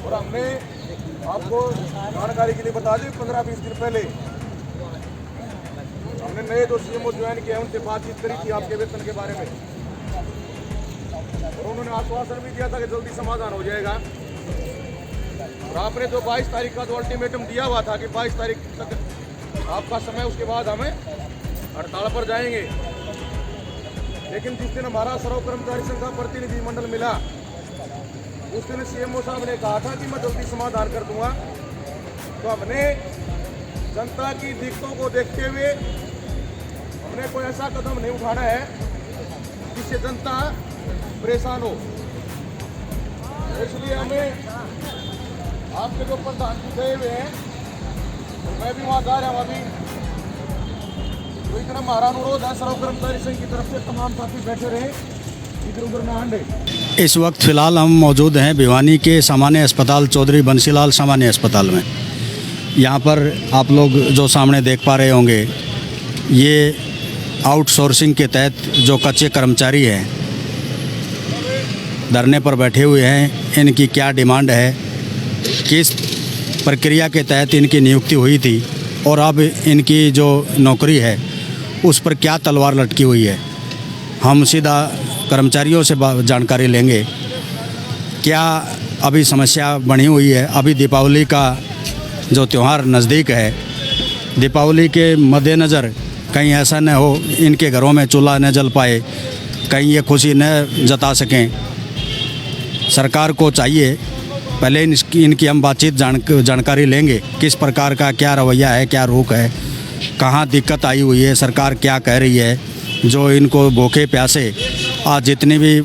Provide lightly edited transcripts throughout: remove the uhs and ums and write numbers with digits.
और हमने आपको जानकारी के लिए बता दी 15-20 दिन पहले हमने नए जो सीएमओ ज्वाइन किए उनसे बातचीत करी थी आपके वेतन के बारे में, और उन्होंने आश्वासन भी दिया था कि जल्दी समाधान हो जाएगा। और आपने जो 22 तारीख का जो अल्टीमेटम दिया हुआ था कि 22 तारीख तक आपका समय, उसके बाद हमें हड़ताल पर जाएंगे। लेकिन जिस दिन हमारा सर्व कर्मचारी संघ का प्रतिनिधि मंडल मिला उस दिन सीएमओ साहब ने कहा था कि मैं जल्दी समाधान कर दूंगा। तो हमने जनता की दिक्कतों को देखते हुए हमने कोई ऐसा कदम नहीं उठाना है जिससे जनता परेशान हो। इसलिए हमें आपके जो प्रधान जी गए हुए हैं, तो मैं भी वहाँ जा रहा हूँ अभी, तो इतना हमारा अनुरोध है सर्व कर्मचारी संघ की तरफ से तमाम साथी बैठे रहे, इधर उधर ना हंडे। इस वक्त फ़िलहाल हम मौजूद हैं भिवानी के सामान्य अस्पताल चौधरी बंसीलाल सामान्य अस्पताल में। यहाँ पर आप लोग जो सामने देख पा रहे होंगे, ये आउटसोर्सिंग के तहत जो कच्चे कर्मचारी हैं धरने पर बैठे हुए हैं। इनकी क्या डिमांड है, किस प्रक्रिया के तहत इनकी नियुक्ति हुई थी और अब इनकी जो नौकरी है उस पर क्या तलवार लटकी हुई है, हम सीधा कर्मचारियों से जानकारी लेंगे। क्या अभी समस्या बनी हुई है? अभी दीपावली का जो त्यौहार नज़दीक है, दीपावली के मद्देनज़र कहीं ऐसा न हो इनके घरों में चूल्हा न जल पाए, कहीं ये खुशी न जता सकें। सरकार को चाहिए पहले इनकी हम बातचीत जानकारी लेंगे, किस प्रकार का क्या रवैया है, क्या रुख है, कहाँ दिक्कत आई हुई है, सरकार क्या कह रही है। जो इनको भूखे प्यासे आज जितनी भी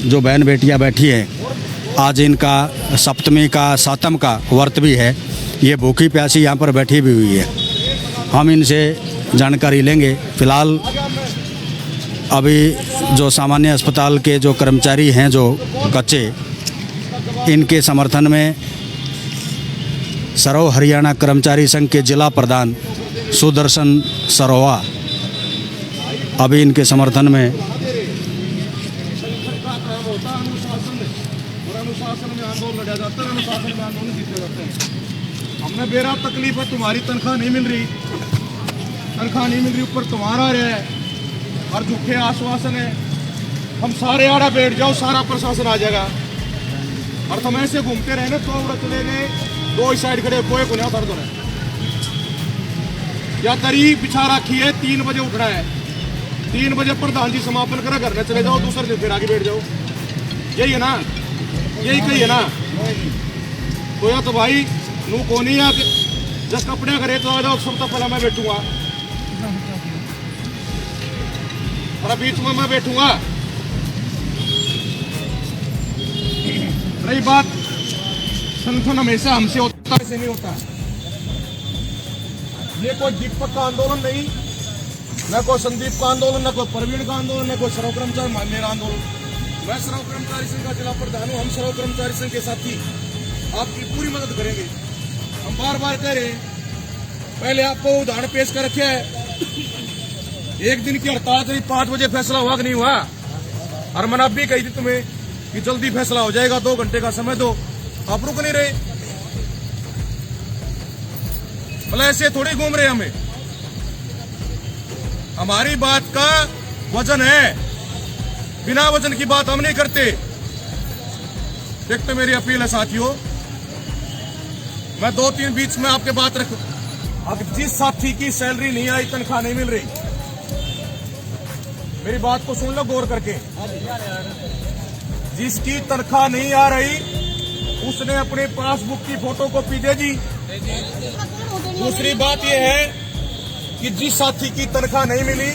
जो बहन बेटियां बैठी हैं, आज इनका सप्तमी का सातम का व्रत भी है, ये भूखी प्यासी यहाँ पर बैठी भी हुई है। हम इनसे जानकारी लेंगे। फ़िलहाल अभी जो सामान्य अस्पताल के जो कर्मचारी हैं जो कच्चे, इनके समर्थन में सर्व हरियाणा कर्मचारी संघ के जिला प्रधान सुदर्शन सरोवा अभी इनके समर्थन में हमने बेरा तकलीफ है, तुम्हारी तनख्वाह नहीं मिल रही, ऊपर तुम्हारा रहा है और झूठे आश्वासन है। हम सारे आड़ा बैठ जाओ, सारा प्रशासन आ जाएगा, और तुम ऐसे घूमते रहे ना तो उड़ा चले गए, दो ही साइड खड़े, कोई को नहीं उतर दो या तरी बिछा रखी है। 3 बजे उठना है, 3 बजे प्रधान जी समापन करा, घर में चले जाओ, दूसरे दिन फिर आगे बैठ जाओ। यही है ना, यही कही है ना। तो या तो भाई नू को नहीं है जब कपड़े करे तो आ जाओ, सब तो पहला मैं बैठूंगा और बीच में मैं बैठूंगा। रही बात संगठन हमेशा हमसे होता है, ऐसे नहीं होता। ये कोई दीपक का आंदोलन नहीं, न कोई संदीप का आंदोलन, न कोई प्रवीण का आंदोलन, न कोई सर्व कर्मचारी मेरा आंदोलन। मैं सर्व कर्मचारी संघ का जिला प्रधान हूँ। हम सर्व कर्मचारी संघ के साथी आपकी पूरी मदद करेंगे। हम बार बार कह रहे हैं, पहले आपको उदाहरण पेश कर रखे है, एक दिन की हड़ताल थी, 5 बजे फैसला हुआ कि नहीं हुआ। और मैंने अब भी कही थी तुम्हें कि जल्दी फैसला हो जाएगा, 2 घंटे का समय दो, आप रुक नहीं रहे। मतलब ऐसे थोड़ी घूम रहे हमें, हमारी बात का वजन है, बिना वजन की बात हम नहीं करते। एक तो मेरी अपील है साथियों, मैं 2-3 बीच में आपके बात रखूं। अब जिस साथी की सैलरी नहीं आई, तनख्वाह नहीं मिल रही, मेरी बात को सुन लो गौर करके। जिसकी तनख्वाह नहीं आ रही उसने अपने पासबुक की फोटोकॉपी दे दी। दूसरी बात यह है कि जिस साथी की तनख्वाह नहीं मिली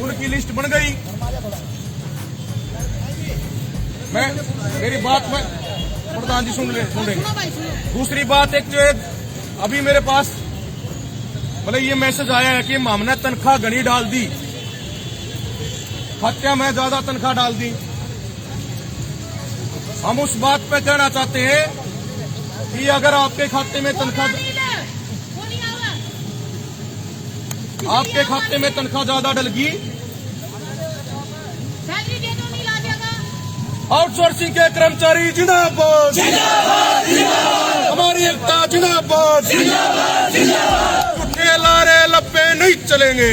उनकी लिस्ट बन गई। मेरी बात में प्रधान जी सुन लेंगे। दूसरी बात एक जो है, अभी मेरे पास मतलब ये मैसेज आया है कि हमने तनख्वाह घनी डाल दी, खात्या में ज्यादा तनख्वाह डाल दी। हम उस बात पे कहना चाहते हैं कि अगर आपके खाते में तनख्वाह ज्यादा डलगी आउटसोर्सिंग के कर्मचारी जिंदाबाद, हमारी एकता जिंदाबाद, झूठे लारे लप्पे नहीं चलेंगे,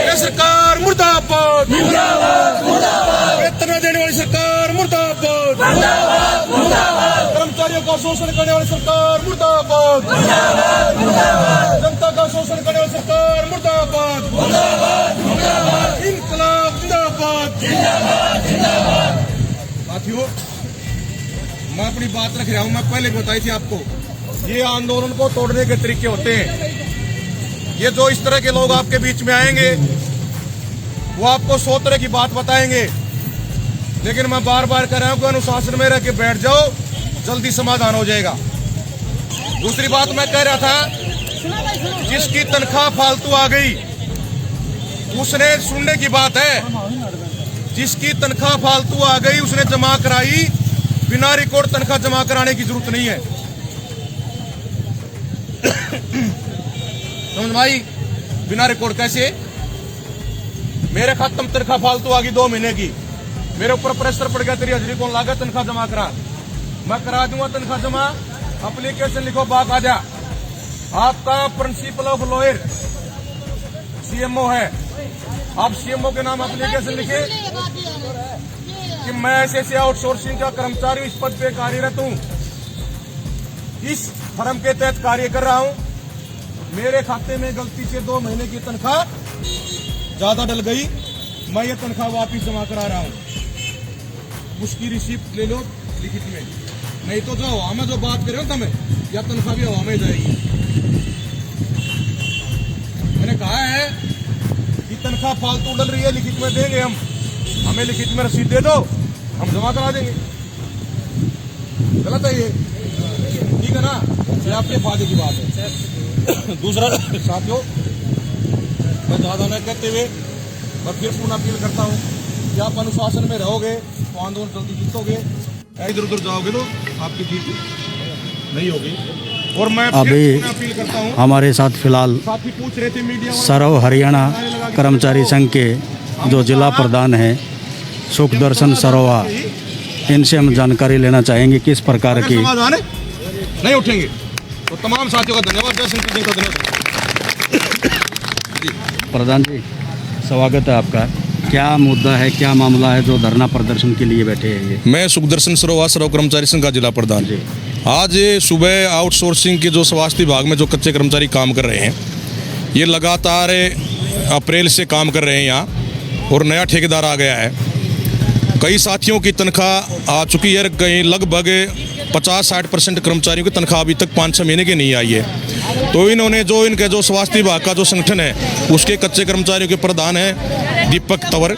ये सरकार मुर्दाबाद, वेतन देने वाली सरकार मुर्दाबाद, कर्मचारियों का शोषण करने वाली सरकार मुर्दाबाद, जनता का शोषण करने वाली सरकार मुर्दाबाद, इनकलाब जिंदाबाद। साथियों, मैं अपनी बात रख रहा हूं, मैं पहले बताई थी आपको, ये आंदोलन को तोड़ने के तरीके होते हैं। ये जो इस तरह के लोग आपके बीच में आएंगे वो आपको 100 तरह की बात बताएंगे, लेकिन मैं बार बार कह रहा हूं कि अनुशासन में रह के बैठ जाओ, जल्दी समाधान हो जाएगा। दूसरी बात मैं कह रहा था, जिसकी तनख्वाह फालतू आ गई उसने सुनने की बात है, जिसकी तनख्वाह फालतू आ गई उसने जमा कराई, बिना रिकॉर्ड तनख्वाह जमा कराने की जरूरत नहीं है। समझ में आई? बिना रिकॉर्ड कैसे? मेरे खाते में तनख्वाह फालतू आ गई 2 महीने की, मेरे ऊपर प्रेशर पड़ गया, तेरी हाजिरी कौन लागा, तनख्वाह जमा करा, मैं करा दूंगा तनख्वाह जमा। एप्लीकेशन लिखो, बात आ जा। आपका प्रिंसिपल ऑफ लॉयर सीएमओ है, आप सीएमओ के नाम एप्लीकेशन लिखे कि मैं ऐसे आउटसोर्सिंग का कर्मचारी इस पद पे कार्यरत हूं, इस फर्म के तहत कार्य कर रहा हूं, मेरे खाते में गलती से 2 महीने की तनख्वाह ज्यादा डल गई, मैं ये तनख्वाह वापिस जमा करा रहा हूं, उसकी रिसिप्ट ले लो लिखित में, नहीं तो जो हवा में जो बात कर रहे हो तुम्हें, या तनख्वाह भी हवा में जाएगी। मैंने कहा है कि तनख्वाह फालतू डल रही है, लिखित में देंगे हम, हमें लिखित में रसीद दे दो, हम जमा करा देंगे। गलत है ये, ठीक है ना? ये आपके फायदे की बात है। दूसरा साथियों, मैं ज्यादा न कहते हुए मैं फिर पुनः अपील करता हूँ कि आप अनुशासन में रहोगे तो आंदोलन जल्दी जीतोगे, इधर उधर जाओगे तो आपकी जीत नहीं होगी। और मैं अभी अपील करता हूँ, हमारे साथ फिलहाल साथी पूछ रहे थे मीडिया वाले, सरव हरियाणा कर्मचारी संघ के जो जिला प्रधान हैं सुखदर्शन सरोवा, इनसे हम जानकारी लेना चाहेंगे किस प्रकार की समाधान है? नहीं उठेंगे तो तमाम साथियों का धन्यवाद, जय सिंह का धन्यवाद। प्रधान जी, स्वागत है आपका। क्या मुद्दा है, क्या मामला है जो धरना प्रदर्शन के लिए बैठे हैं ये? मैं सुखदर्शन सरोवा सर्व कर्मचारी संघ का जिला प्रधान जी। आज सुबह आउटसोर्सिंग के जो स्वास्थ्य विभाग में जो कच्चे कर्मचारी काम कर रहे हैं, ये लगातार अप्रैल से काम कर रहे हैं यहाँ, और नया ठेकेदार आ गया है। कई साथियों की तनख्वाह आ चुकी है, कहीं लगभग 50-60% कर्मचारियों की तनख्वाह अभी तक 5-6 महीने की नहीं आई है। तो इन्होंने जो इनके जो स्वास्थ्य विभाग का जो संगठन है उसके कच्चे कर्मचारियों के प्रधान है दीपक तंवर,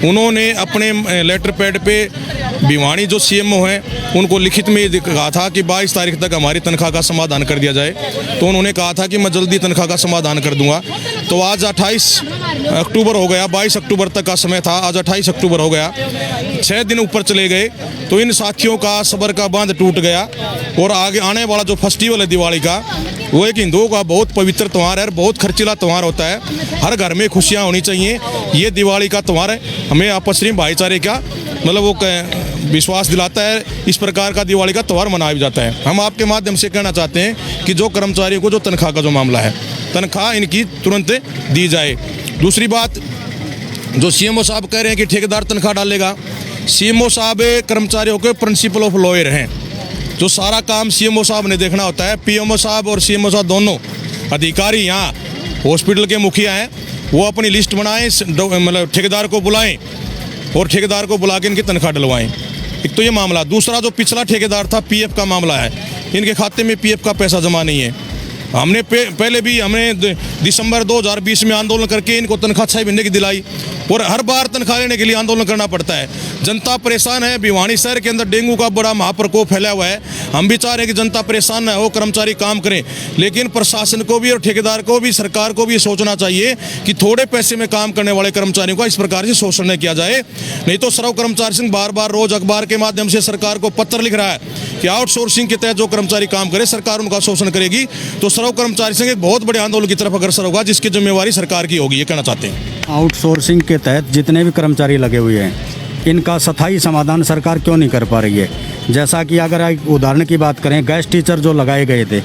उन्होंने अपने लेटर पैड पे भिवानी जो सीएमओ हैं उनको लिखित में कहा था कि 22 तारीख तक हमारी तनख्वाह का समाधान कर दिया जाए। तो उन्होंने कहा था कि मैं जल्दी तनख्वाह का समाधान कर दूंगा। तो आज 28 अक्टूबर हो गया, 22 अक्टूबर तक का समय था, आज 28 अक्टूबर हो गया, 6 दिन ऊपर चले गए। तो इन साथियों का सब्र का बांध टूट गया, और आगे आने वाला जो फेस्टिवल है दिवाली का, वो एक हिंदुओं का बहुत पवित्र त्यौहार है, बहुत खर्चीला त्यौहार होता है। हर घर में खुशियाँ होनी चाहिए। ये दिवाली का त्यौहार है, हमें आपस में भाईचारे का मतलब वो विश्वास दिलाता है। इस प्रकार का दिवाली का त्यौहार मनाया जाता है। हम आपके माध्यम से कहना चाहते हैं कि जो कर्मचारियों को जो तनख्वाह का जो मामला है, तनख्वाह इनकी तुरंत दी जाए। दूसरी बात, जो सीएमओ साहब कह रहे हैं कि ठेकेदार तनख्वाह डालेगा, सीएमओ साहब कर्मचारियों के प्रिंसिपल ऑफ लॉयर हैं, जो सारा काम सीएमओ साहब ने देखना होता है। पीएमओ साहब और सीएमओ साहब दोनों अधिकारी यहाँ हॉस्पिटल के मुखिया हैं, वो अपनी लिस्ट बनाएं, मतलब ठेकेदार को बुलाएं और ठेकेदार को बुला के इनकी तनख्वाह डलवाएं। एक तो ये मामला। दूसरा, जो पिछला ठेकेदार था, पीएफ का मामला है, इनके खाते में पीएफ का पैसा जमा नहीं है। हमने पहले भी हमने दिसंबर 2020 में आंदोलन करके इनको तनख्वाह 6 महीने की दिलाई, और हर बार तनख्वाह लेने के लिए आंदोलन करना पड़ता है। जनता परेशान है। भिवानी शहर के अंदर डेंगू का बड़ा महाप्रकोप फैला हुआ है। हम भी चाह रहे हैं कि जनता परेशान न हो, कर्मचारी काम करें, लेकिन प्रशासन को भी और ठेकेदार को भी, सरकार को भी सोचना चाहिए कि थोड़े पैसे में काम करने वाले कर्मचारियों का इस प्रकार से शोषण न किया जाए। नहीं तो सर्व कर्मचारी संघ बार बार रोज अखबार के माध्यम से सरकार को पत्र लिख रहा है कि आउटसोर्सिंग के तहत जो कर्मचारी काम करे सरकार उनका शोषण करेगी। तो सर्व कर्मचारी संघ एक बहुत बड़े आंदोलन की तरफ अग्रसर होगा, जिसकी जिम्मेवारी सरकार की होगी, ये कहना चाहते हैं। आउटसोर्सिंग के तहत जितने भी कर्मचारी लगे हुए हैं इनका स्थायी समाधान सरकार क्यों नहीं कर पा रही है? जैसा कि अगर एक उदाहरण की बात करें, गैस टीचर जो लगाए गए थे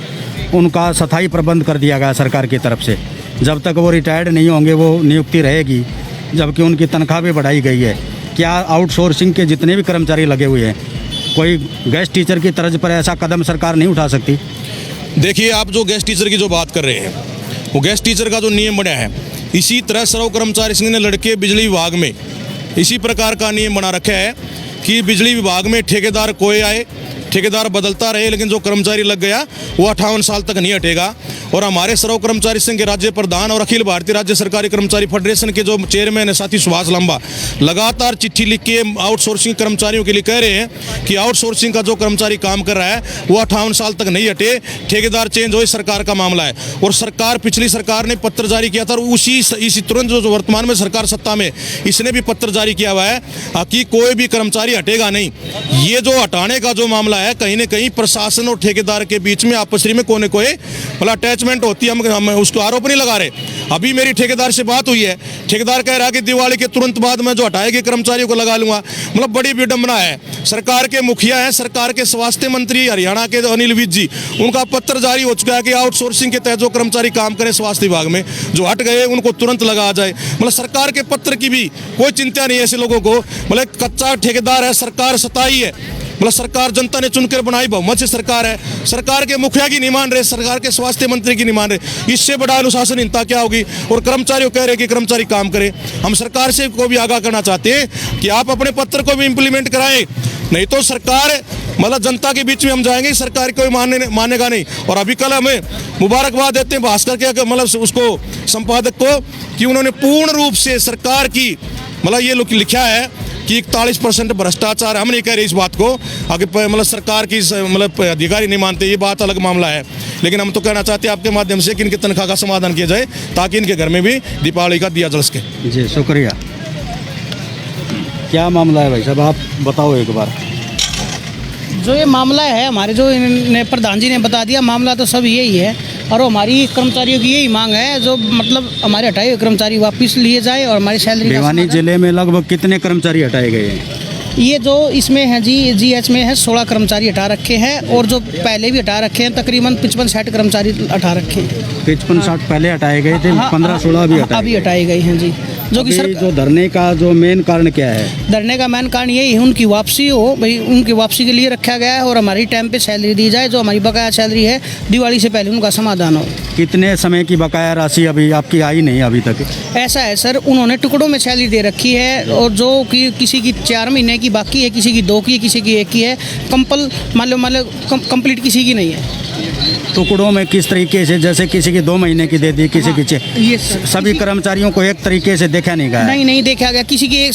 उनका स्थायी प्रबंध कर दिया गया सरकार की तरफ से। जब तक वो रिटायर्ड नहीं होंगे वो नियुक्ति रहेगी, जबकि उनकी तनख्वाह भी बढ़ाई गई है। क्या आउटसोर्सिंग के जितने भी कर्मचारी लगे हुए हैं, कोई गैस टीचर की तर्ज पर ऐसा कदम सरकार नहीं उठा सकती? देखिए, आप जो गैस टीचर की जो बात कर रहे हैं, वो गैस टीचर का जो नियम बना है, इसी तरह सर्व कर्मचारी संघ ने लड़के बिजली विभाग में इसी प्रकार का नियम बना रखा है कि बिजली विभाग में ठेकेदार कोई आए, ठेकेदार बदलता रहे, लेकिन जो कर्मचारी लग गया वो 58 साल तक नहीं हटेगा। और हमारे सर्व कर्मचारी संघ के राज्य प्रधान और अखिल भारतीय राज्य सरकारी कर्मचारी फेडरेशन के जो चेयरमैन है साथी सुभाष लांबा, लगातार चिट्ठी लिख के आउटसोर्सिंग कर्मचारियों के लिए कह रहे हैं कि आउटसोर्सिंग का जो कर्मचारी काम कर रहा है वो 58 साल तक नहीं हटे, ठेकेदार चेंज हो, सरकार का मामला है। और सरकार, पिछली सरकार ने पत्र जारी किया था, और इसी तुरंत जो वर्तमान में सरकार सत्ता में, इसने भी पत्र जारी किया हुआ है कि कोई भी कर्मचारी हटेगा नहीं। ये जो हटाने का जो मामला है, कहीं ना कहीं प्रशासन और ठेकेदार के बीच में आपसी में कोई न कोई मतलब अटैचमेंट होती है। हम उसको आरोप नहीं लगा रहे। अभी मेरी ठेकेदार से बात हुई है, ठेकेदार कह रहा है कि दिवाली के तुरंत बाद मैं जो हटाएगी कर्मचारियों को लगा लूंगा। मतलब बड़ी विडंबना है। सरकार के मुखिया हैं, सरकार के स्वास्थ्य मंत्री हरियाणा के अनिल विज जी, उनका पत्र जारी हो चुका है कि आउटसोर्सिंग के तहत जो कर्मचारी काम करें स्वास्थ्य विभाग में, जो हट गए उनको तुरंत लगा जाए। मतलब सरकार के पत्र की भी कोई चिंता नहीं है ऐसे लोगों को। मतलब कच्चा ठेकेदार है, सरकार सताई है। मतलब सरकार जनता ने चुनकर बनाई बहुमत से सरकार है, सरकार के मुखिया की नहीं मान रहे, सरकार के स्वास्थ्य मंत्री की नहीं मान रहे। इससे बड़ा अनुशासनहीनता क्या होगी? और कर्मचारियों कह रहे कि कर्मचारी काम करें। हम सरकार से को भी आगाह करना चाहते हैं कि आप अपने पत्र को भी इम्प्लीमेंट कराएं, नहीं तो सरकार मतलब जनता के बीच में हम जाएंगे, सरकार कोई मानेगा नहीं। और अभी कल हमें मुबारकबाद देते हैं भास्कर के मतलब उसको संपादक को कि उन्होंने पूर्ण रूप से सरकार की मतलब ये लिखा है कि 41% भ्रष्टाचार। हम नहीं कह रहे इस बात को, आगे मतलब सरकार की मतलब अधिकारी नहीं मानते, ये बात अलग मामला है। लेकिन हम तो कहना चाहते हैं आपके माध्यम से कि इनकी तनख्वाह का समाधान किया जाए ताकि इनके घर में भी दीपावली का दिया जल सके। जी शुक्रिया। क्या मामला है भाई साहब, आप बताओ एक बार। जो ये मामला है हमारे, जो इन्होंने प्रधान जी ने बता दिया, मामला तो सब यही है। और हमारी कर्मचारियों की यही मांग है, जो मतलब हमारे हटाए हुए कर्मचारी वापस लिए जाए और हमारी सैलरी। भिवानी जिले में लगभग कितने कर्मचारी हटाए गए हैं? ये जो इसमें है जी, जीएच में है 16 कर्मचारी हटा रखे हैं, और जो पहले भी हटा रखे हैं तकरीबन 55-60 कर्मचारी हटा रखे हैं। 55-60 पहले हटाए गए थे, 15-16 अभी हटाए गए हैं जी। जो कि सर जो धरने का जो मेन कारण क्या है? धरने का मेन कारण यही है, उनकी वापसी हो भाई, उनकी वापसी के लिए रखा गया है और हमारी टाइम पे सैलरी दी जाए। जो हमारी बकाया सैलरी है दिवाली से पहले उनका समाधान हो। कितने समय की बकाया राशि अभी आपकी आई नहीं अभी तक? ऐसा है सर, उन्होंने टुकड़ों में सैलरी दे रखी है, और जो कि किसी की 4 महीने की बाकी है, किसी की 2 की है, किसी की 1 की है। कंप्लीट किसी की नहीं है। टुकड़ों में किस तरीके से? जैसे किसी की 2 महीने की दे दी, किसी की ये सभी कर्मचारियों को एक तरीके से देखा नहीं गया? नहीं देखा गया। किसी की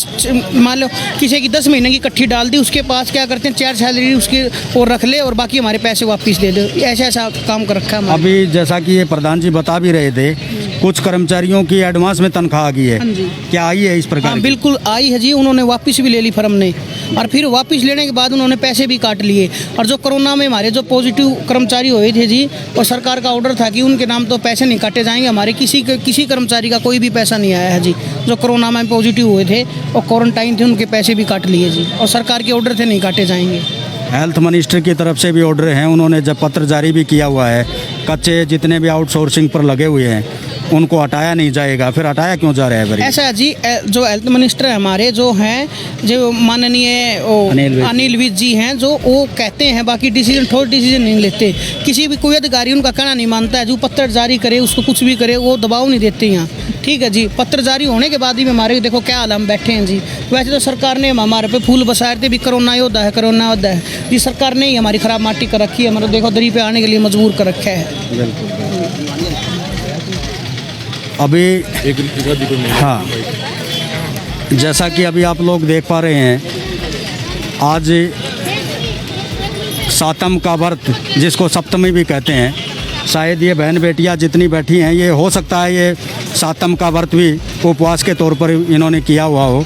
मान लो किसी की 10 महीने की इकट्ठी डाल दी, उसके पास क्या करते हैं 4 सैलरी उसकी और रख ले और बाकी हमारे पैसे वापस दे दो। ऐसा काम कर रखा है। अभी जैसा कि ये प्रधान जी बता भी रहे थे, कुछ कर्मचारियों की एडवांस में तनख्वाह आ गई है। क्या आई है इस प्रकार? हाँ बिल्कुल आई है जी। उन्होंने वापस भी ले ली फर्म ने, और फिर वापस लेने के बाद उन्होंने पैसे भी काट लिए। और जो कोरोना में हमारे जो पॉजिटिव कर्मचारी हुए थे जी, और सरकार का ऑर्डर था कि उनके नाम तो पैसे नहीं काटे जाएंगे, हमारे किसी कर्मचारी का कोई भी पैसा नहीं आया है जी। जो कोरोना में पॉजिटिव हुए थे और क्वारंटाइन थे, उनके पैसे भी काट लिए जी, और सरकार के ऑर्डर थे नहीं काटे जाएंगे। हेल्थ मिनिस्टर की तरफ से भी ऑर्डर हैं, उन्होंने जब पत्र जारी भी किया हुआ है, कच्चे जितने भी आउटसोर्सिंग पर लगे हुए हैं उनको हटाया नहीं जाएगा। फिर हटाया क्यों जा रहा है? ऐसा है जी, जो हेल्थ मिनिस्टर हमारे जो हैं, जो माननीय अनिल विज जी हैं, जो वो कहते हैं, बाकी ठोस डिसीजन नहीं लेते। किसी भी कोई अधिकारी उनका कहना नहीं मानता है। जो पत्र जारी करे उसको कुछ भी करे, वो दबाव नहीं देते यहाँ। ठीक है जी, पत्र जारी होने के बाद ही हमारे देखो क्या हाल हम बैठे हैं जी। वैसे तो सरकार ने हमारे पे फूल बसाए थे भी, कोरोना योद्धा है, कोरोना योद्धा है जी। सरकार ने ही हमारी खराब माटी कर रखी है, हमारे देखो दरी पे आने के लिए मजबूर कर रखा है। अभी हाँ, जैसा कि अभी आप लोग देख पा रहे हैं, आज सातम का व्रत, जिसको सप्तमी भी कहते हैं, शायद ये बहन बेटियां जितनी बैठी हैं, ये हो सकता है ये सातम का व्रत भी उपवास के तौर पर इन्होंने किया हुआ हो।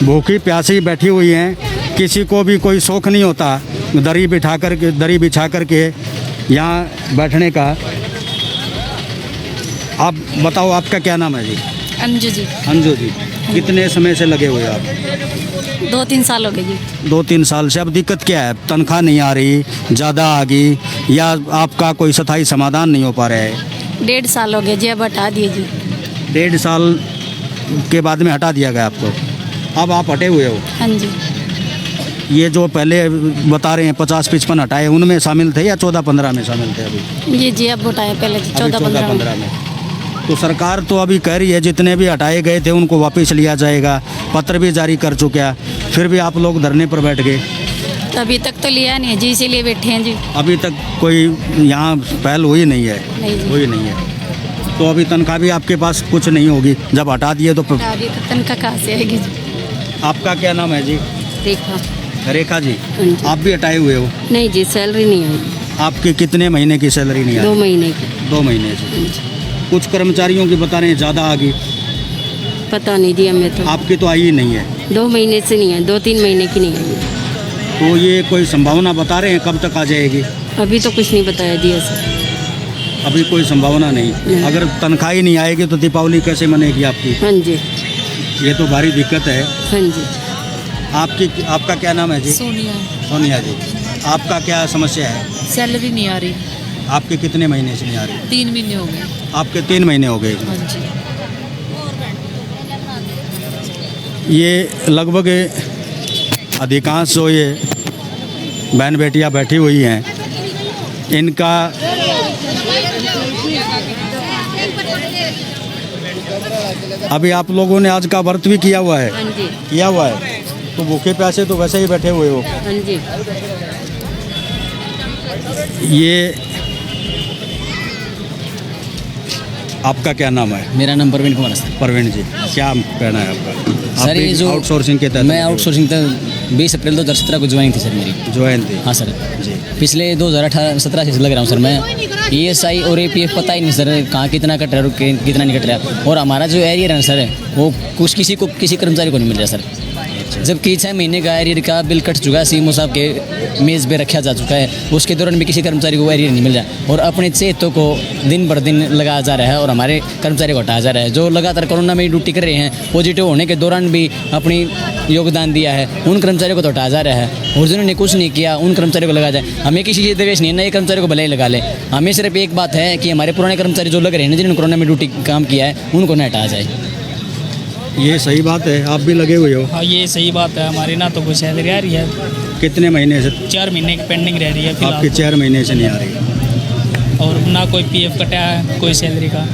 भूखी प्यासी बैठी हुई हैं, किसी को भी कोई शौक़ नहीं होता दरी बिछा कर के यहाँ बैठने का। आप बताओ, आपका क्या नाम है जी? अंजू जी। अंजू जी, कितने समय से लगे हुए आप? 2-3 साल हो गए जी। 2-3 साल से। अब दिक्कत क्या है? तनख्वाह नहीं आ रही, ज़्यादा आ गई, या आपका कोई स्थायी समाधान नहीं हो पा रहा है? 1.5 साल हो गया जी, अब हटा दिए जी। 1.5 साल के बाद में हटा दिया गया आपको? अब आप हटे हुए हो? हाँ जी। ये जो पहले बता रहे हैं 50-55 हटाए, उनमें शामिल थे या 14-15 में शामिल थे अभी? जी अब हटाए पहले जी, 14-15 में। तो सरकार तो अभी कह रही है जितने भी हटाए गए थे उनको वापस लिया जाएगा, पत्र भी जारी कर चुका है, फिर भी आप लोग धरने पर बैठ गए। तो अभी तक तो लिया नहीं है जी, इसीलिए बैठे हैं जी। अभी तक कोई यहाँ पहल हुई नहीं है? नहीं जी। हुई नहीं है। तो अभी तनख्वाह भी आपके पास कुछ नहीं होगी जब हटा दिए तो? अभी तो तनख्वाह कहाँ से आएगी जी? आपका क्या नाम है जी? देखा। रेखा जी, हाँ जी। आप भी हटाए हुए हो? नहीं जी, सैलरी नहीं आई। आपके कितने महीने की सैलरी नहीं आई? 2 महीने की। 2 महीने से। कुछ कर्मचारियों की बता रहे हैं ज़्यादा आ गई। पता नहीं जी हमें तो। आपकी तो आई ही नहीं है? 2 महीने से नहीं है, 2-3 महीने की नहीं है। तो ये कोई संभावना बता रहे हैं कब तक आ जाएगी? अभी तो कुछ नहीं बताया जी ऐसे। अभी कोई संभावना नहीं। अगर तनख्वाह ही नहीं आएगी तो दीपावली कैसे मनेगी आपकी? हाँ जी। ये तो भारी दिक्कत है। हाँ जी। आपका क्या नाम है जी? सोनिया। सोनिया जी, आपका क्या समस्या है? सैलरी नहीं आ रही। आपके कितने महीने से नहीं आ रही? 3 महीने हो गए। आपके 3 महीने हो गए। हाँ जी। ये लगभग अधिकांश जो ये बहन बेटियां बैठी हुई हैं, इनका अभी आप लोगों ने आज का व्रत भी किया हुआ है? हाँ जी। किया हुआ है। तो भूखे प्यासे तो वैसे ही बैठे हुए हो? हाँ जी। ये आपका क्या नाम है? मेरा नाम प्रवीण कुमार है सर। प्रवीण जी, क्या कहना है आपका? सर आप ये भी जो आउटसोर्सिंग के तहत? मैं आउटसोर्सिंग तक 20 अप्रैल 2017 को ज्वाइन थी सर मेरी। ज्वाइन थी? हाँ सर। जी। पिछले 2018-17 से लग रहा हूँ सर मैं। ESI और APF पता ही नहीं सर कहाँ कितना कट रहा है और कितना नहीं कट रहा। और हमारा जो एरियर है सर वो किसी कर्मचारी को नहीं मिल रहा सर। जबकि 6 महीने का एरियर का बिल कट चुका है, CMO साहब के मेज़ पे रखा जा चुका है, उसके दौरान भी किसी कर्मचारी को एरियर नहीं मिल रहा। और अपने चेतों को दिन भर दिन लगाया जा रहा है और हमारे कर्मचारी को हटाया जा रहा है। जो लगातार कोरोना में ड्यूटी कर रहे हैं, पॉजिटिव होने के दौरान भी अपनी योगदान दिया है, उन कर्मचारियों को तो हटाया जा रहा है। और जिन्होंने कुछ नहीं किया उन कर्मचारियों को लगाया जाए। हमें किसी चीज़ द्वेष नहीं है, नए कर्मचारी को भले ही लगा ले। हमें सिर्फ एक बात है कि हमारे पुराने कर्मचारी जो लग रहे हैं, जिन्होंने कोरोना में ड्यूटी काम किया है, उनको न हटाया जाए। ये सही बात है, आप भी लगे हुए हो? हाँ ये सही बात है। हमारी ना तो कोई सैलरी आ रही है। कितने महीने से? 4 महीने की पेंडिंग रह रही है फिलहाल। आपके 4 महीने से नहीं आ रही? और ना कोई PF कटा है कोई सैलरी का।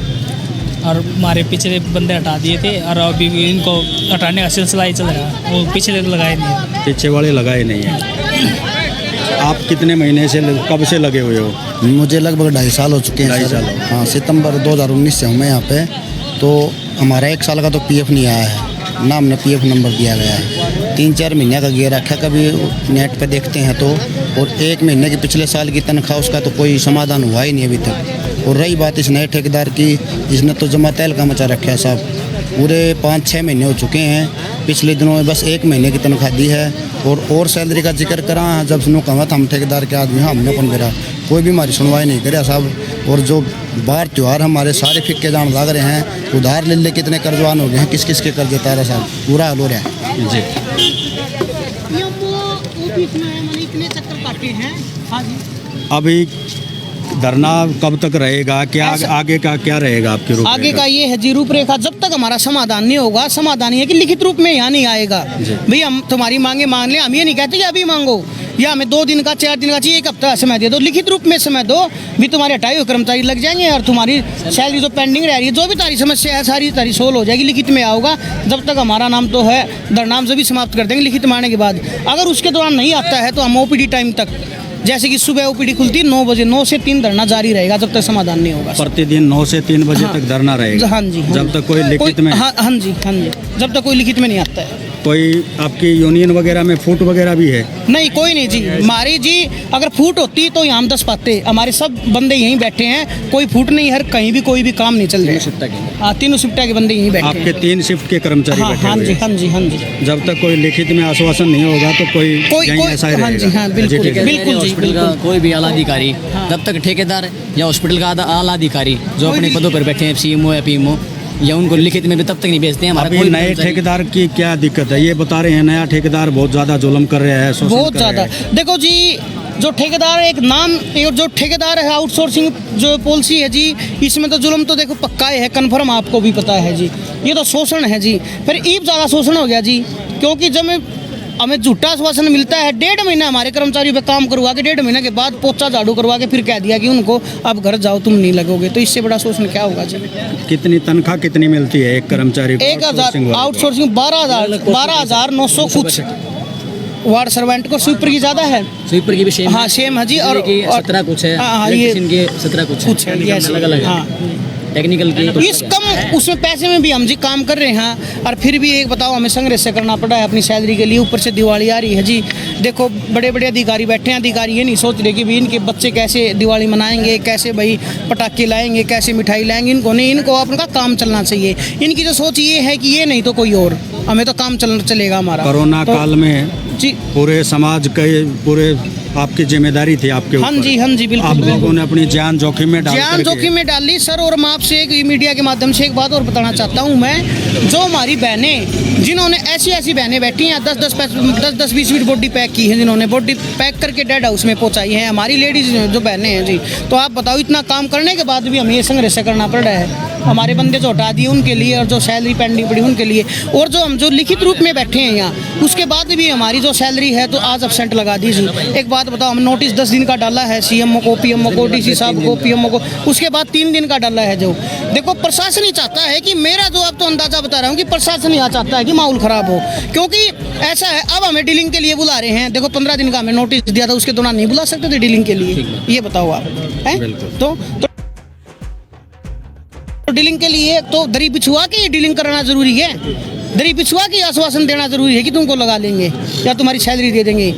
और हमारे पिछले बंदे हटा दिए थे और अभी भी इनको हटाने का सिलसिला ही चल रहा है। वो पिछले तो लगाए नहीं, पीछे वाले लगाए नहीं हैं। आप कितने महीने से, कब से लगे हुए हो? मुझे लगभग 2.5 साल हो चुके हैं। 2.5 सर। साल। हाँ, सितंबर 2019 से हूँ मैं यहाँ पे। तो हमारा 1 साल का तो PF नहीं आया है, ना हमने PF नंबर दिया गया है। 3-4 महीने का गिर रखा, कभी नेट पे देखते हैं तो। और 1 महीने की पिछले साल की तनख्वाह, उसका तो कोई समाधान हुआ ही नहीं अभी तक। और रही बात इस नए ठेकेदार की, जिसने तो जमा तैल का मचा रखा है साहब। पूरे 5-6 महीने हो चुके हैं, पिछले दिनों में बस 1 महीने की तनख्वाह दी है। और सैलरी का जिक्र करा, जब सुनो कहा था हम ठेकेदार के आदमी, हाँ हमने कौन करा, कोई भी हमारी सुनवाई नहीं करे साहब। और जो बाहर त्यौहार हमारे सारे फिक्के जान लग रहे हैं, उधार ले ले कितने कर्जवान हो गए हैं, किस किस के कर्ज देता रहा साहब, पूरा हाल हो रहा है जी। अभी धरना कब तक रहेगा? क्या आगे का क्या रहेगा आपकी रूपरेखा? आगे का ये है जी रूपरेखा, जब तक हमारा समाधान नहीं होगा, समाधान ये है कि लिखित रूप में यहाँ नहीं आएगा। भाई हम तुम्हारी मांगे मान ले, हम ये नहीं कहते कि अभी मांगो या हमें 2 दिन का 4 दिन का चाहिए, 1 हफ्ता समय दे दो, लिखित रूप में समय दो। भी तुम्हारे हटाए हुए कर्मचारी लग जाएंगे और तुम्हारी सैलरी जो पेंडिंग रह रही है, जो भी तारी समस्या है सारी तारी सोल्व हो जाएगी, लिखित में आओगा। जब तक हमारा नाम तो है धरना जब भी समाप्त कर देंगे लिखित मांगने के बाद। अगर उसके दौरान नहीं आता है तो हम OPD टाइम तक, जैसे कि सुबह OPD खुलती है 9 बजे, 9 से 3 धरना जारी रहेगा जब तक समाधान नहीं होगा। प्रतिदिन 9 से 3 बजे तक धरना रहेगा? हाँ जी। जब तक कोई लिखित में? हाँ जी, जब तक कोई लिखित में नहीं आता है। कोई आपकी यूनियन वगैरह में फूट वगैरह भी है? नहीं, कोई नहीं जी। हमारी जी अगर फूट होती तो यहाँ हम 10 पाते, हमारे सब बंदे यहीं बैठे हैं, कोई फूट नहीं है, कहीं भी कोई भी काम नहीं चल रहा है। हाँ, 3 शिफ्ट के बंदे यहीं बैठे हैं। आपके 3 शिफ्ट के कर्मचारी बैठे हाँ हुए जी, हैं? हाँ जी, हाँ जी। जब तक कोई लिखित में आश्वासन नहीं होगा तो कोई ऐसा ही हाँ जी, रहेगा? हाँ बिल्कुल बिल्कुल जी, हॉस्पिटल का कोई भी आला अधिकारी, तब तक ठेकेदार या हॉस्पिटल का आला अधिकारी जो अपने पदों पर बैठे हैं, CMO या PMO, या उनको लिखित में भी तब तक नहीं भेजते हैं। हमारा अभी कोई नए कर्मचारी- ठेकेदार की क्या दिक्कत है? ये बता रहे हैं नया ठेकेदार बहुत ज़्यादा जुल्म कर रहे हैं, शोषण बहुत कर रहे ज़्यादा। हैं। देखो जी, जो ठेकेदार एक नाम, जो ठेकेदार है आउटसोर्सिंग जो पॉलिसी है जी, इसमें तो जुल्म तो देखो पक्का है, कन्फर्म, आपको भी पता है जी। ये तो शोषण है जी। फिर ईब ज़्यादा शोषण हो गया जी, क्योंकि जब हमें झूठा आश्वासन मिलता है, 1.5 महीना हमारे कर्मचारियों पे काम करवा के 1.5 महीने के बाद पोछा झाड़ू करवा के फिर कह दिया कि उनको अब घर जाओ, तुम नहीं लगोगे, तो इससे बड़ा शोषण क्या होगा जी? कितनी तनख्वाह कितनी मिलती है एक कर्मचारी को? 1,000 आउटसोर्सिंग 12,000 कुछ वार्ड सर्वेंट को, स्वीपर की ज़्यादा है, स्वीपर की भी सेम, हाँ सेम है जी। और 17 कुछ है, हाँ, ये इलेक्ट्रीशियन के 17 कुछ है, yes, अलग अलग हाँ। टेक्निकल की इस कम उसमें पैसे में भी हम जी काम कर रहे हैं, और फिर भी एक बताओ, हमें संघर्ष से करना पड़ा है अपनी सैलरी के लिए। ऊपर से दिवाली आ रही है जी। देखो बड़े बड़े अधिकारी बैठे हैं, अधिकारी ये नहीं सोच रहे कि भी इनके बच्चे कैसे दिवाली मनाएंगे, कैसे भाई पटाखे लाएंगे, कैसे मिठाई लाएंगे। इनको नहीं, इनको अपना काम चलना चाहिए। इनकी जो सोच ये है कि ये नहीं तो कोई और, हमें तो काम चलेगा हमारा। कोरोना काल में जी पूरे समाज के पूरे आपकी जिम्मेदारी थी आपके ऊपर। हाँ जी, हाँ जी, बिल्कुल। आप लोगों ने अपनी जान जोखिम में डाल जान करके- जोखिम में डाली सर। और मैं आपसे एक मीडिया के माध्यम से एक बात और बताना चाहता हूँ मैं, जो हमारी बहनें, जिन्होंने ऐसी बैठें बैठी हैं, 10-10 20 बॉडी पैक की है, जिन्होंने बॉडी पैक करके डेड हाउस में पहुँचाई है, हमारी लेडीज जो बहनें हैं जी। तो आप बताओ, इतना काम करने के बाद भी हमें ये संघर्ष करना पड़ रहा है। हमारे बंदे जो हटा दिए उनके लिए, और जो सैलरी पेंडिंग पड़ी उनके लिए, और जो हम जो लिखित रूप में बैठे हैं यहाँ, उसके बाद भी हमारी जो सैलरी है तो आज एब्सेंट लगा दीजिए। एक बात बताओ, हम नोटिस 10 दिन का डाला है सीएमओ को, पीएमओ को, डीसी साहब को, पीएमओ को, उसके बाद 3 दिन का डाला है। जो देखो प्रशासन ही चाहता है कि, मेरा जो अब तो अंदाजा बता रहा हूँ कि प्रशासन यहाँ चाहता है कि माहौल खराब हो, क्योंकि ऐसा है अब हमें डीलिंग के लिए बुला रहे हैं। देखो 15 दिन का हमें नोटिस दिया था, उसके दौरान नहीं बुला सकते थे डीलिंग के लिए, ये बताओ आप हैं? तो डीलिंग के लिए तो दरी बिछुआ के डीलिंग कराना जरूरी है, दरी बिछुआ के आश्वासन देना जरूरी है कि तुमको लगा लेंगे या तुम्हारी सैलरी दे देंगे।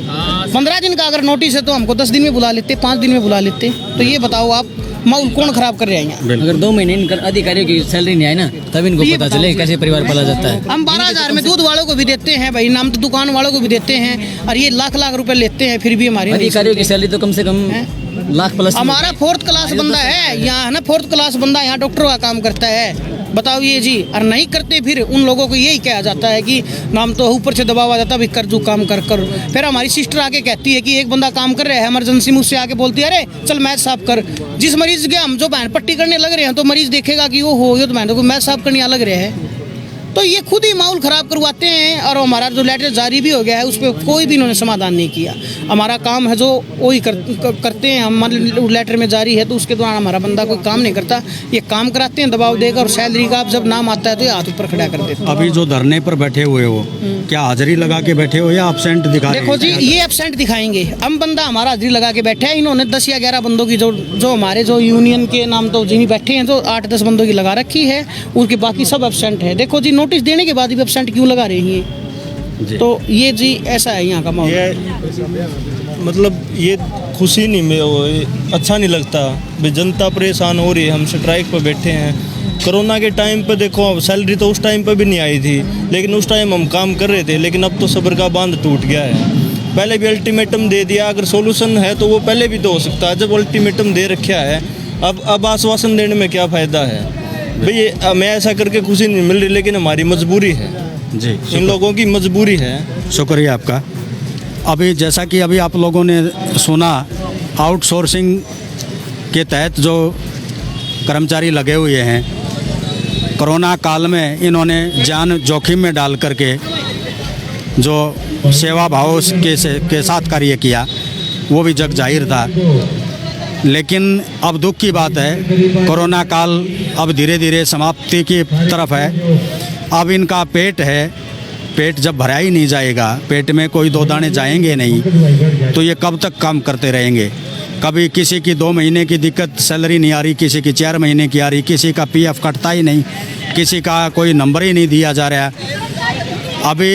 15 दिन का अगर नोटिस है तो हमको 10 दिन में बुला लेते, 5 दिन में बुला लेते। तो ये बताओ आप, माहौल कौन खराब कर रहे हैं यहाँ? अगर 2 महीने इन अधिकारियों की सैलरी नहीं आई ना, तब इनको ये पता बताओ चले जी। कैसे परिवार पाला जाता है। हम 12,000 में दूध वालों को भी देते हैं भाई, नाम तो दुकान वालों को भी देते हैं, और ये लाख रुपए लेते हैं, फिर भी हमारी नहीं अधिकारियों की सैलरी तो कम से कम लाख प्लस। हमारा 4th क्लास बंदा है यहाँ, है ना, 4th क्लास बंदा यहाँ डॉक्टर का काम करता है, बताओ ये जी। और नहीं करते फिर उन लोगों को यही कहा जाता है कि नाम तो ऊपर से दबाव आ जाता है, भी कर जो काम कर। फिर हमारी सिस्टर आके कहती है कि एक बंदा काम कर रहा है इमरजेंसी, मुझसे आके बोलती है, अरे चल मैच साफ कर। जिस मरीज के हम जो बहन पट्टी करने लग रहे हैं, तो मरीज देखेगा कि वो हो, ये तो बहन को मैच साफ करने लग रहे हैं। तो ये खुद ही माहौल ख़राब करवाते हैं। और हमारा जो लेटर जारी भी हो गया है, उस पर कोई भी इन्होंने समाधान नहीं किया। हमारा काम है जो वही करते हैं, हमारे लेटर में जारी है, तो उसके दौरान हमारा बंदा कोई काम नहीं करता, ये काम कराते हैं दबाव देकर, और सैलरी का जब नाम आता है तो ये हाथ ऊपर खड़ा कर देते हैं। अभी जो धरने पर बैठे हुए हो, क्या हाजिरी लगा के बैठे हो या एब्सेंट दिखा रहे देखो जी, हैं? ये एब्सेंट दिखाएंगे। हम बंदा हमारा हाजिरी लगा के बैठे हैं, इन्होंने 10 या 11 बंदों की जो हमारे जो यूनियन के नाम तो जिन्हें बैठे हैं, तो 8-10 बंदों की लगा रखी है, उनके बाकी सब एब्सेंट है। देखो जी, नोटिस देने के बाद भी एब्सेंट क्यों लगा रही हैं? तो ये जी ऐसा है यहाँ का माहौल। मतलब ये खुशी नहीं में, अच्छा नहीं लगता भाई, जनता परेशान हो रही है। हम स्ट्राइक पर बैठे हैं। कोरोना के टाइम पे देखो, सैलरी तो उस टाइम पे भी नहीं आई थी, लेकिन उस टाइम हम काम कर रहे थे। लेकिन अब तो सब्र का बांध टूट गया है। पहले भी अल्टीमेटम दे दिया, अगर सोल्यूशन है तो वो पहले भी तो हो सकता है। जब अल्टीमेटम दे रखा है, अब आश्वासन देने में क्या फ़ायदा है भाई? मैं ऐसा करके खुशी नहीं मिल रही, लेकिन हमारी मजबूरी है जी, इन लोगों की मजबूरी है। शुक्रिया आपका। अभी जैसा कि अभी आप लोगों ने सुना, आउटसोर्सिंग के तहत जो कर्मचारी लगे हुए हैं, कोरोना काल में इन्होंने जान जोखिम में डाल करके जो सेवा भाव के साथ कार्य किया, वो भी जग जाहिर था। लेकिन अब दुख की बात है, कोरोना काल अब धीरे धीरे समाप्ति की तरफ है। अब इनका पेट है, पेट जब भरा ही नहीं जाएगा, पेट में कोई 2 दाने जाएंगे नहीं, तो ये कब तक काम करते रहेंगे? कभी किसी की 2 महीने की दिक्कत, सैलरी नहीं आ रही, किसी की 4 महीने की आ रही, किसी का पीएफ कटता ही नहीं, किसी का कोई नंबर ही नहीं दिया जा रहा। अभी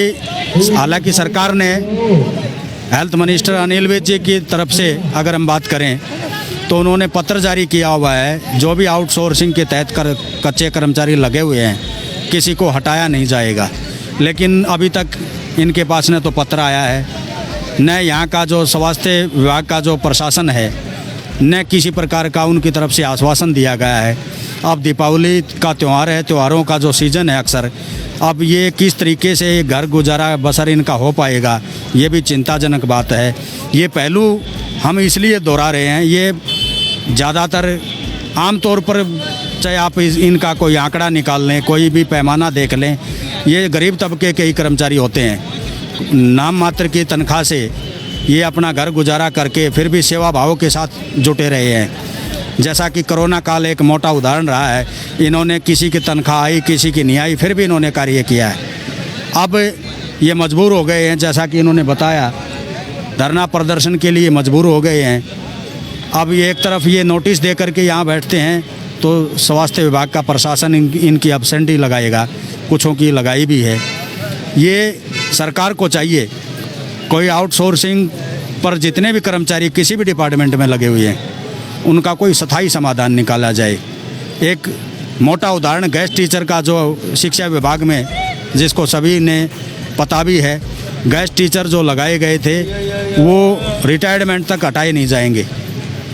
हालांकि सरकार ने हेल्थ मिनिस्टर अनिल विज जी की तरफ से अगर हम बात करें, तो उन्होंने पत्र जारी किया हुआ है, जो भी आउटसोर्सिंग के तहत कच्चे कर्मचारी लगे हुए हैं, किसी को हटाया नहीं जाएगा। लेकिन अभी तक इनके पास न तो पत्र आया है, न यहाँ का जो स्वास्थ्य विभाग का जो प्रशासन है, न किसी प्रकार का उनकी तरफ से आश्वासन दिया गया है। अब दीपावली का त्यौहार है, त्योहारों का जो सीज़न है अक्सर, अब ये किस तरीके से घर गुजारा बसर इनका हो पाएगा, ये भी चिंताजनक बात है। ये पहलू हम इसलिए दोहरा रहे हैं, ये ज़्यादातर आम तौर पर चाहे आप इनका कोई आंकड़ा निकाल लें, कोई भी पैमाना देख लें, ये गरीब तबके के ही कर्मचारी होते हैं। नाम मात्र की तनख्वाह से ये अपना घर गुजारा करके फिर भी सेवा भाव के साथ जुटे रहे हैं। जैसा कि कोरोना काल एक मोटा उदाहरण रहा है, इन्होंने किसी की तनख्वाह आई, किसी की नहीं आई, फिर भी इन्होंने कार्य किया है। अब ये मजबूर हो गए हैं, जैसा कि इन्होंने बताया, धरना प्रदर्शन के लिए मजबूर हो गए हैं। अब ये एक तरफ ये नोटिस दे करके यहाँ बैठते हैं तो स्वास्थ्य विभाग का प्रशासन इनकी एब्सेंटी लगाएगा, कुछों की लगाई भी है। ये सरकार को चाहिए कोई आउटसोर्सिंग पर जितने भी कर्मचारी किसी भी डिपार्टमेंट में लगे हुए हैं उनका कोई स्थायी समाधान निकाला जाए। एक मोटा उदाहरण गेस्ट टीचर का जो शिक्षा विभाग में, जिसको सभी ने पता भी है, गेस्ट टीचर जो लगाए गए थे वो रिटायरमेंट तक हटाए नहीं जाएंगे,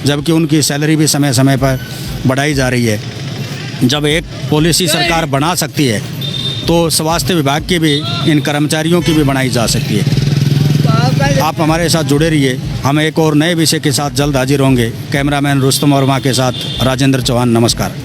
जबकि उनकी सैलरी भी समय समय पर बढ़ाई जा रही है। जब एक पॉलिसी सरकार बना सकती है तो स्वास्थ्य विभाग की भी, इन कर्मचारियों की भी बनाई जा सकती है। आप हमारे साथ जुड़े रहिए, हम एक और नए विषय के साथ जल्द हाजिर होंगे। कैमरामैन रुस्तम वर्मा के साथ राजेंद्र चौहान, नमस्कार।